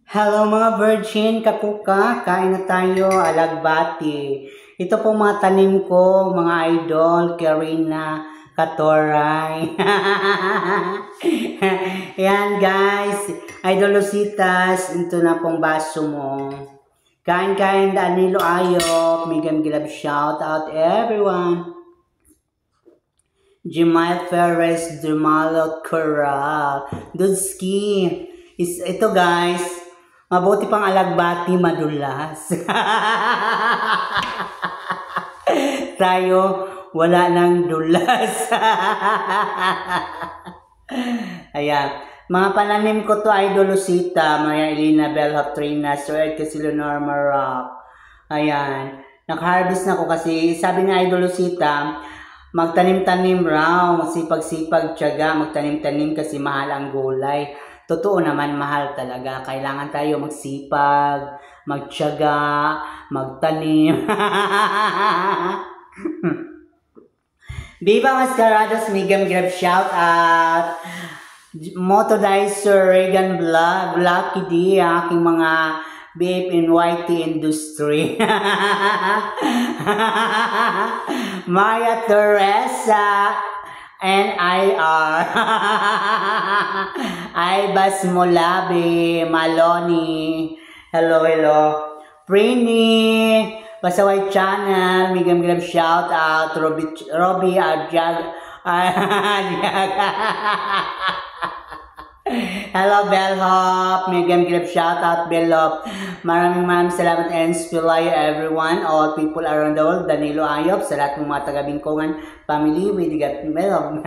Hello mga virgin, kakuka, kain na tayo, alagbati. Ito po mga tanim ko, mga idol, Karina, Katoray. Yan guys, Idol Lucitas, ito na pong baso mo. Kain-kain, Danilo Ayop, Migam Gilab, shout out everyone. Jimail Ferres, Jumalot Coral, Dudski. Ito guys, mabuti pang alagbati madulas. Tayo, wala nang dulas. Ayan. Mga pananim ko to, Idol Lucita, Maria Elena, Bellhop, Trina, Sir Ed Casilo, Norma Rock. Ayan. Nag-harvest na ko kasi, sabi ni Idol Lucita, magtanim-tanim raw, sipag-sipag, tiyaga, magtanim-tanim kasi mahal ang gulay. Totoo naman, mahal talaga. Kailangan tayo magsipag, magtiyaga, magtanim. Viva Mascarados, Migam Grab, shout out. Motodizer, Reagan Vlog, Lucky D, aking mga BF in YT industry. Maya Teresa, NIR. Ibas Molabi, Maloni. Hello, hello. Prini, Pasaway Channel, Migam Grab, shout out. Robbie Adjag. Hello, Bellhop. Migam Grab, shout out, Bellhop. Maraming salamat and spilayo everyone, all people around the world. Danilo Ayop, sa lahat ng mga taga-Bingkongan family, we got Bellhop.